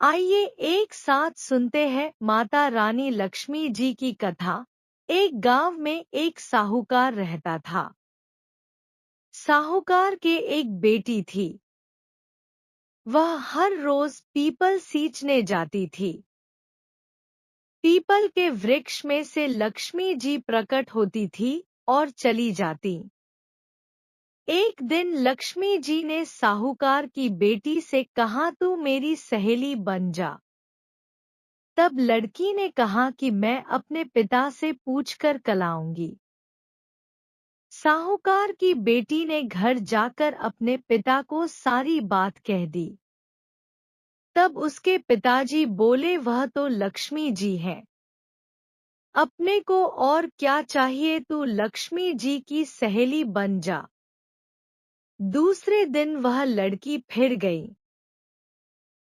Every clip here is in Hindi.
आइए एक साथ सुनते हैं माता रानी लक्ष्मी जी की कथा। एक गांव में एक साहूकार रहता था। साहूकार के एक बेटी थी। वह हर रोज पीपल सींचने जाती थी। पीपल के वृक्ष में से लक्ष्मी जी प्रकट होती थी और चली जाती। एक दिन लक्ष्मी जी ने साहूकार की बेटी से कहा, तू मेरी सहेली बन जा। तब लड़की ने कहा कि मैं अपने पिता से पूछकर कलाऊंगी। साहूकार की बेटी ने घर जाकर अपने पिता को सारी बात कह दी। तब उसके पिताजी बोले, वह तो लक्ष्मी जी है, अपने को और क्या चाहिए, तू लक्ष्मी जी की सहेली बन जा। दूसरे दिन वह लड़की फिर गई।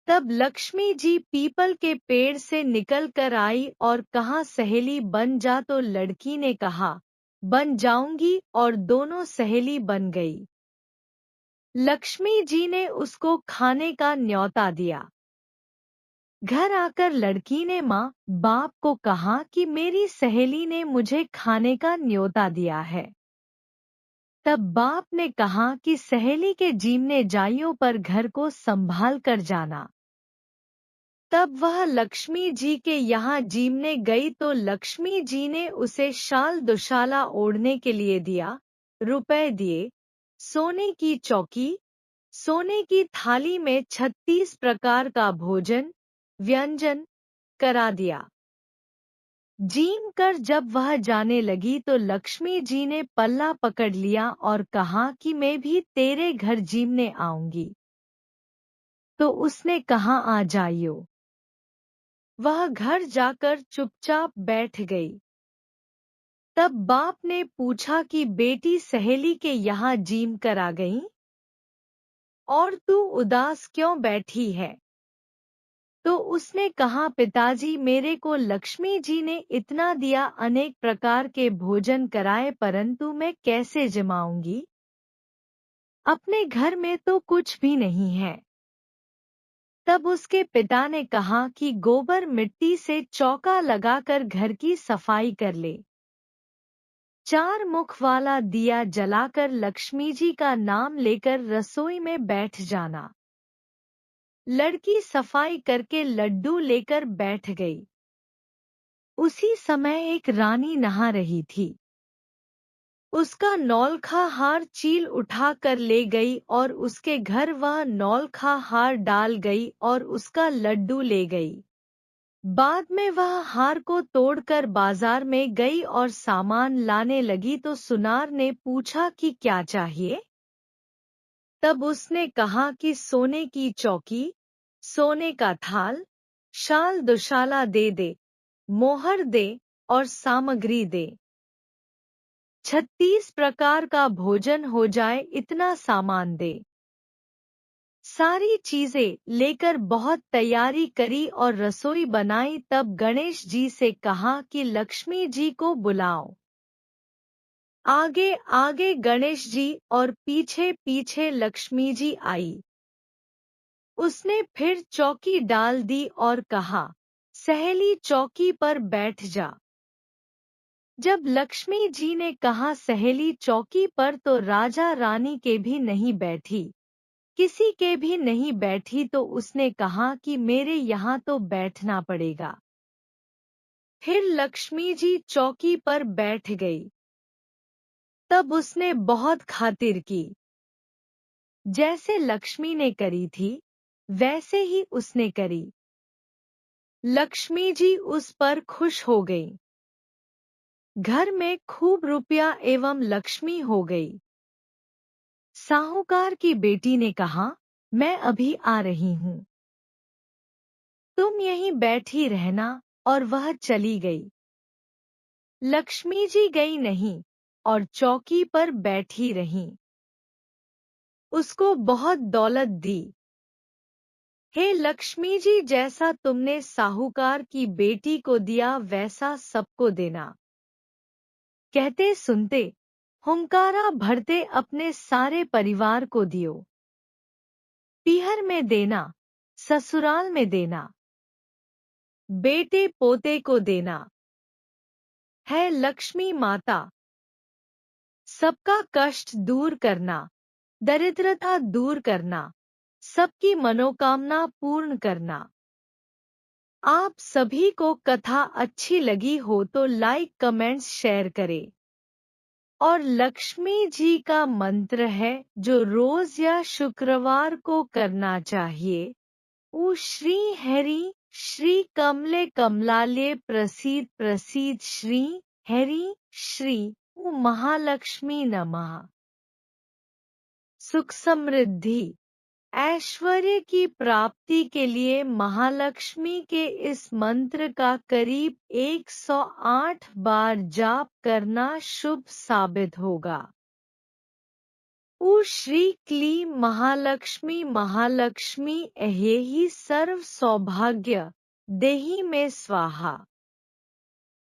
तब लक्ष्मी जी पीपल के पेड़ से निकल कर आई और कहा, सहेली बन जा। तो लड़की ने कहा, बन जाऊंगी, और दोनों सहेली बन गई। लक्ष्मी जी ने उसको खाने का न्योता दिया। घर आकर लड़की ने माँ बाप को कहा कि मेरी सहेली ने मुझे खाने का न्योता दिया है। तब बाप ने कहा कि सहेली के जीमने जाइयों पर घर को संभाल कर जाना। तब वह लक्ष्मी जी के यहाँ जीमने गई तो लक्ष्मी जी ने उसे शाल दुशाला ओढ़ने के लिए दिया, रुपए दिए, सोने की चौकी, सोने की थाली में 36 प्रकार का भोजन व्यंजन करा दिया। जीम कर जब वह जाने लगी तो लक्ष्मी जी ने पल्ला पकड़ लिया और कहा कि मैं भी तेरे घर जीमने आऊंगी। तो उसने कहा, आ जाइयो। वह घर जाकर चुपचाप बैठ गई। तब बाप ने पूछा कि बेटी सहेली के यहाँ जीम कर आ गई, और तू उदास क्यों बैठी है? तो उसने कहा, पिताजी मेरे को लक्ष्मी जी ने इतना दिया, अनेक प्रकार के भोजन कराए, परंतु मैं कैसे जमाऊंगी? अपने घर में तो कुछ भी नहीं है। तब उसके पिता ने कहा कि गोबर मिट्टी से चौका लगाकर घर की सफाई कर ले। 4 मुख वाला दिया जलाकर लक्ष्मी जी का नाम लेकर रसोई में बैठ जाना। लड़की सफाई करके लड्डू लेकर बैठ गई। उसी समय एक रानी नहा रही थी। उसका नौलखा हार चील उठा कर ले गई और उसके घर वह नौलखा हार डाल गई और उसका लड्डू ले गई। बाद में वह हार को तोड़कर बाजार में गई और सामान लाने लगी तो सुनार ने पूछा कि क्या चाहिए? तब उसने कहा कि सोने की चौकी, सोने का थाल, शाल दुशाला दे दे, मोहर दे और सामग्री दे। 36 प्रकार का भोजन हो जाए, इतना सामान दे। सारी चीजें लेकर बहुत तैयारी करी और रसोई बनाई। तब गणेश जी से कहा कि लक्ष्मी जी को बुलाओ। आगे आगे गणेश जी और पीछे पीछे लक्ष्मी जी आई। उसने फिर चौकी डाल दी और कहा, सहेली चौकी पर बैठ जा। जब लक्ष्मी जी ने कहा सहेली चौकी पर, तो राजा रानी के भी नहीं बैठी, किसी के भी नहीं बैठी, तो उसने कहा कि मेरे यहाँ तो बैठना पड़ेगा। फिर लक्ष्मी जी चौकी पर बैठ गई। तब उसने बहुत खातिर की। जैसे लक्ष्मी ने करी थी वैसे ही उसने करी। लक्ष्मी जी उस पर खुश हो गई। घर में खूब रुपया एवं लक्ष्मी हो गई। साहूकार की बेटी ने कहा, मैं अभी आ रही हूँ, तुम यहीं बैठी रहना, और वह चली गई। लक्ष्मी जी गई नहीं और चौकी पर बैठी रहीं। उसको बहुत दौलत दी। हे लक्ष्मी जी, जैसा तुमने साहूकार की बेटी को दिया वैसा सबको देना। कहते सुनते हुंकारा भरते अपने सारे परिवार को दियो। पीहर में देना, ससुराल में देना, बेटे पोते को देना, है लक्ष्मी माता। सबका कष्ट दूर करना, दरिद्रता दूर करना, सबकी मनोकामना पूर्ण करना। आप सभी को कथा अच्छी लगी हो तो लाइक कमेंट्स शेयर करें। और लक्ष्मी जी का मंत्र है जो रोज या शुक्रवार को करना चाहिए। ऊ श्री हरि श्री कमले कमलालय प्रसीद प्रसीद श्री हरि श्री ऊ महालक्ष्मी नमः। सुख समृद्धि ऐश्वर्य की प्राप्ति के लिए महालक्ष्मी के इस मंत्र का करीब 108 बार जाप करना शुभ साबित होगा। ऊ श्री क्लीं महालक्ष्मी महालक्ष्मी ऐहि सर्व सौभाग्य देहि में स्वाहा।